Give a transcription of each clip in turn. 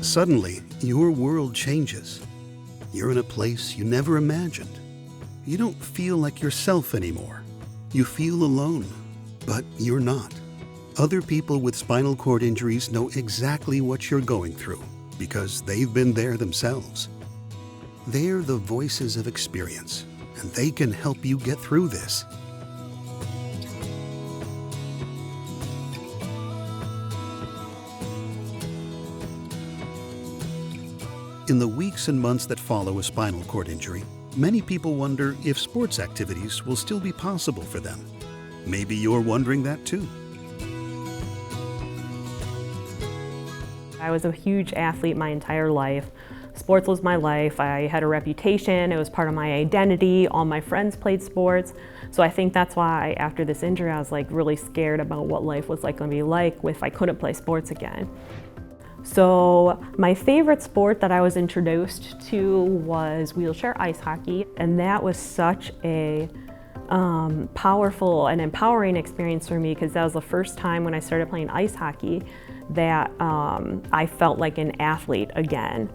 Suddenly, your world changes. You're in a place you never imagined. You don't feel like yourself anymore. You feel alone, but you're not. Other people with spinal cord injuries know exactly what you're going through because they've been there themselves. They're the voices of experience, and they can help you get through this. In the weeks and months that follow a spinal cord injury, many people wonder if sports activities will still be possible for them. Maybe you're wondering that too. I was a huge athlete my entire life. Sports was my life. I had a reputation. It was part of my identity. All my friends played sports. So I think that's why after this injury, I was like really scared about what life was like going to be like if I couldn't play sports again. So my favorite sport that I was introduced to was wheelchair ice hockey, and that was such a powerful and empowering experience for me because that was the first time when I started playing ice hockey that I felt like an athlete again.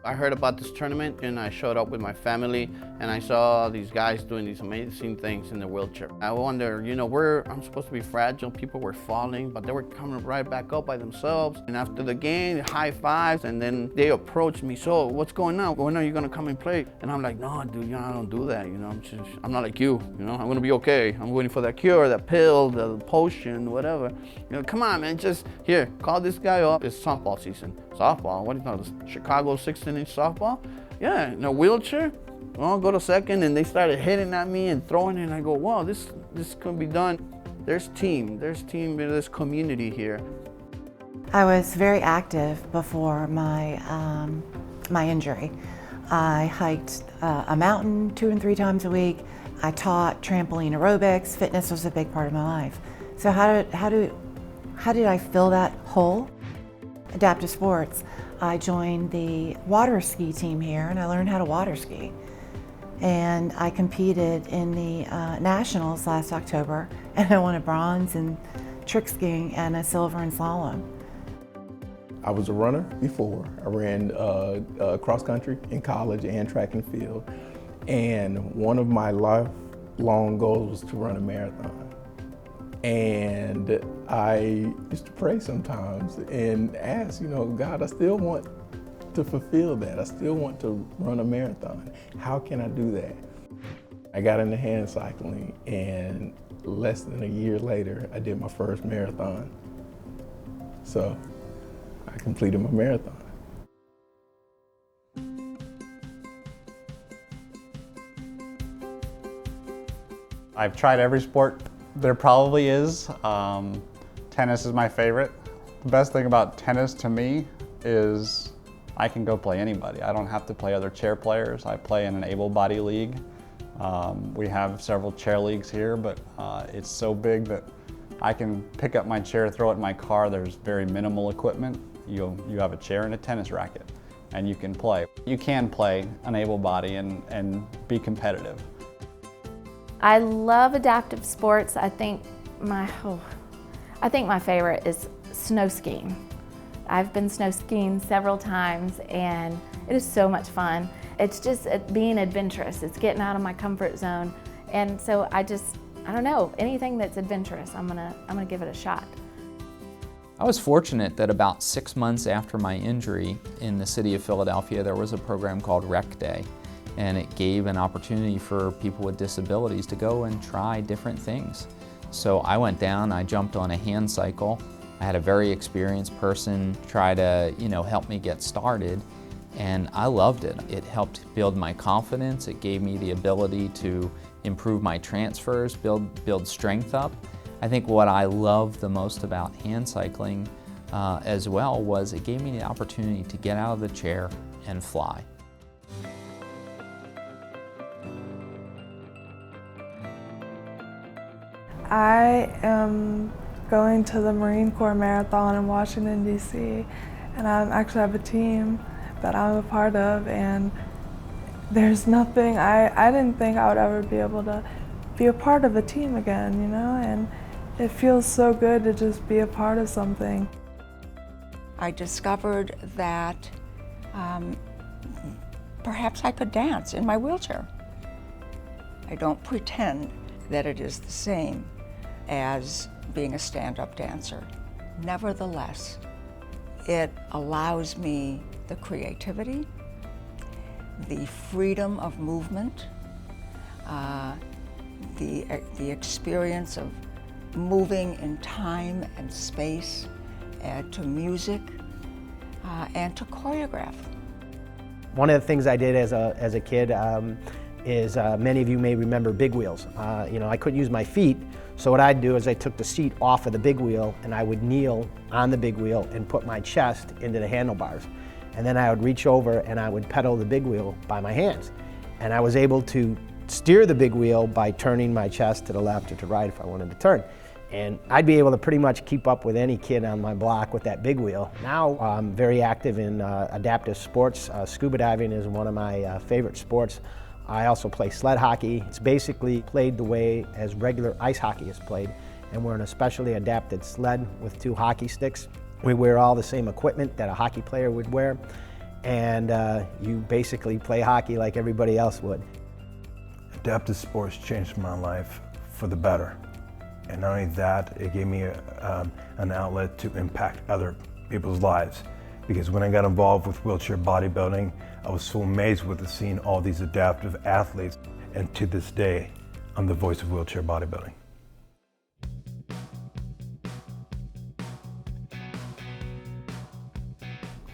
I heard about this tournament and I showed up with my family and I saw these guys doing these amazing things in the wheelchair. I wonder, you know, I'm supposed to be fragile, people were falling, but they were coming right back up by themselves. And after the game, high fives, and then they approached me, so what's going on? When are you gonna come and play? And I'm like, no, dude, you know, I don't do that, you know, I'm not like you, you know, I'm gonna be okay. I'm waiting for that cure, that pill, the potion, whatever. You know, come on, man, just here, call this guy up. It's softball season. Softball, what do you know, the Chicago 16-inch softball? Yeah, in a wheelchair. Well, I'll go to second, and they started hitting at me and throwing it, and I go, wow, this can be done. There's there's community here. I was very active before my injury. I hiked a mountain 2 and 3 times a week. I taught trampoline aerobics. Fitness was a big part of my life. So how did I fill that hole? Adaptive sports. I joined the water ski team here and I learned how to water ski. And I competed in the nationals last October and I won a bronze in trick skiing and a silver in slalom. I was a runner before. I ran cross country in college and track and field. And one of my lifelong goals was to run a marathon. And I used to pray sometimes and ask, you know, God, I still want to fulfill that. I still want to run a marathon. How can I do that? I got into hand cycling, and less than a year later, I did my first marathon. So I completed my marathon. I've tried every sport there probably is. Tennis is my favorite. The best thing about tennis to me is I can go play anybody. I don't have to play other chair players. I play in an able-bodied league. We have several chair leagues here, but it's so big that I can pick up my chair, throw it in my car. There's very minimal equipment. You have a chair and a tennis racket, and you can play. You can play an able body and be competitive. I love adaptive sports. I think my favorite is snow skiing. I've been snow skiing several times and it is so much fun. It's just being adventurous. It's getting out of my comfort zone. And so I don't know, anything that's adventurous, I'm gonna give it a shot. I was fortunate that about 6 months after my injury in the city of Philadelphia, there was a program called Rec Day. And it gave an opportunity for people with disabilities to go and try different things. So I went down, I jumped on a hand cycle. I had a very experienced person try to, help me get started, and I loved it. It helped build my confidence. It gave me the ability to improve my transfers, build strength up. I think what I loved the most about hand cycling as well was it gave me the opportunity to get out of the chair and fly. I am going to the Marine Corps Marathon in Washington, D.C. and I actually have a team that I'm a part of, and there's nothing, I didn't think I would ever be able to be a part of a team again, and it feels so good to just be a part of something. I discovered that perhaps I could dance in my wheelchair. I don't pretend that it is the same as being a stand-up dancer. Nevertheless, it allows me the creativity, the freedom of movement, the experience of moving in time and space to music and to choreograph. One of the things I did as a kid is many of you may remember big wheels. I couldn't use my feet, so what I'd do is I took the seat off of the big wheel and I would kneel on the big wheel and put my chest into the handlebars. And then I would reach over and I would pedal the big wheel by my hands. And I was able to steer the big wheel by turning my chest to the left or to the right if I wanted to turn. And I'd be able to pretty much keep up with any kid on my block with that big wheel. Now I'm very active in adaptive sports. Scuba diving is one of my favorite sports. I also play sled hockey. It's basically played the way as regular ice hockey is played, and we're in a specially adapted sled with 2 hockey sticks. We wear all the same equipment that a hockey player would wear, and you basically play hockey like everybody else would. Adaptive sports changed my life for the better. And not only that, it gave me an outlet to impact other people's lives. Because when I got involved with wheelchair bodybuilding, I was so amazed with seeing all these adaptive athletes. And to this day, I'm the voice of wheelchair bodybuilding.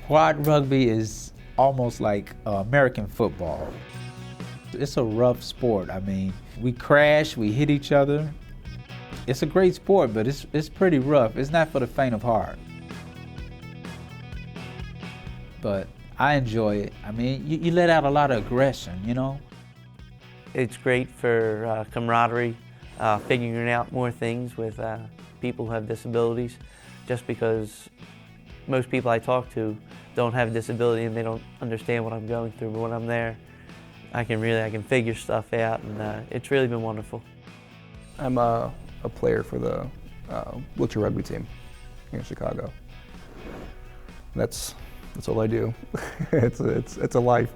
Quad rugby is almost like American football. It's a rough sport. I mean, we crash, we hit each other. It's a great sport, but it's pretty rough. It's not for the faint of heart. But I enjoy it. I mean, you let out a lot of aggression, you know? It's great for camaraderie, figuring out more things with people who have disabilities, just because most people I talk to don't have a disability and they don't understand what I'm going through, but when I'm there, I can figure stuff out, and it's really been wonderful. I'm a player for the wheelchair rugby team here in Chicago. That's all I do. It's a life.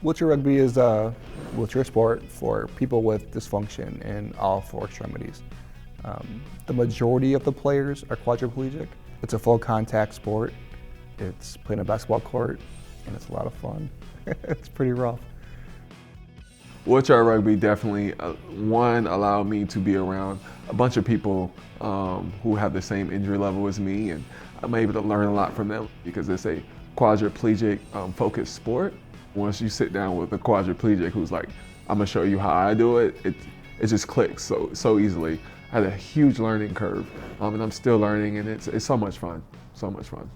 Wheelchair rugby is a wheelchair sport for people with dysfunction in all 4 extremities. The majority of the players are quadriplegic. It's a full contact sport. It's playing a basketball court, and it's a lot of fun. It's pretty rough. Wheelchair rugby definitely, one, allowed me to be around a bunch of people who have the same injury level as me, and I'm able to learn a lot from them because it's a quadriplegic focused sport. Once you sit down with a quadriplegic who's like, I'm gonna show you how I do it, it just clicks so easily. I had a huge learning curve, and I'm still learning, and it's so much fun, so much fun.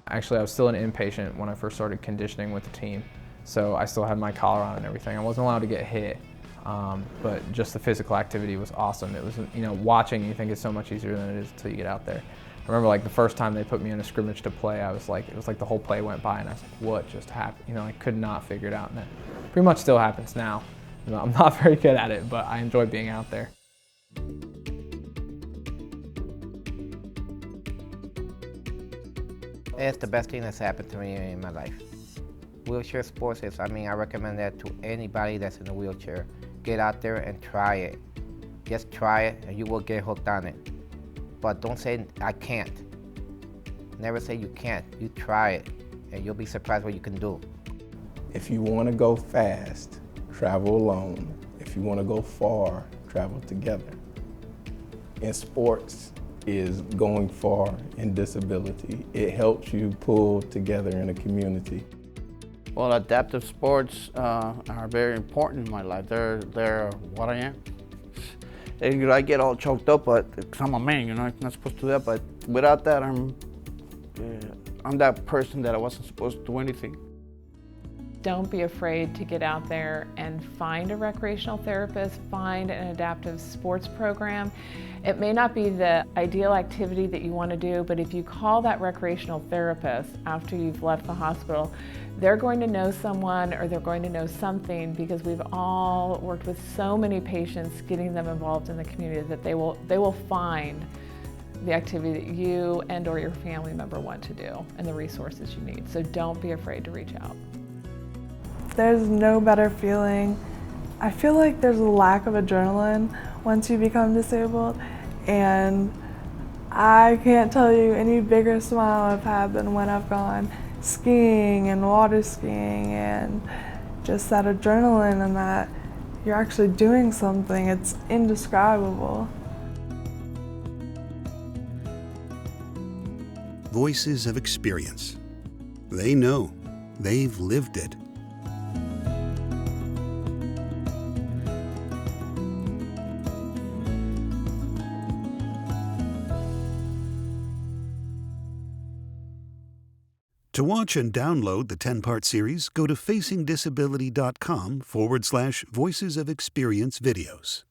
Actually, I was still an inpatient when I first started conditioning with the team. So I still had my collar on and everything. I wasn't allowed to get hit, but just the physical activity was awesome. It was, watching, you think it's so much easier than it is until you get out there. I remember like the first time they put me in a scrimmage to play, it was like the whole play went by and I was like, what just happened? I could not figure it out, and that pretty much still happens now. I'm not very good at it, but I enjoy being out there. It's the best thing that's happened to me in my life. Wheelchair sports is, I recommend that to anybody that's in a wheelchair. Get out there and try it. Just try it and you will get hooked on it. But don't say, I can't. Never say you can't. You try it and you'll be surprised what you can do. If you want to go fast, travel alone. If you want to go far, travel together. In sports is going far in disability. It helps you pull together in a community. Well, adaptive sports are very important in my life. They're what I am. And, I get all choked up, but because I'm a man, I'm not supposed to do that. But without that, I'm that person that I wasn't supposed to do anything. Don't be afraid to get out there and find a recreational therapist, find an adaptive sports program. It may not be the ideal activity that you want to do, but if you call that recreational therapist after you've left the hospital, they're going to know someone or they're going to know something, because we've all worked with so many patients getting them involved in the community that they will find the activity that you and or your family member want to do and the resources you need. So don't be afraid to reach out. There's no better feeling. I feel like there's a lack of adrenaline once you become disabled, and I can't tell you any bigger smile I've had than when I've gone skiing and water skiing, and just that adrenaline and that you're actually doing something. It's indescribable. Voices of experience. They know. They've lived it. To watch and download the 10-part series, go to facingdisability.com/Voices of Experience videos.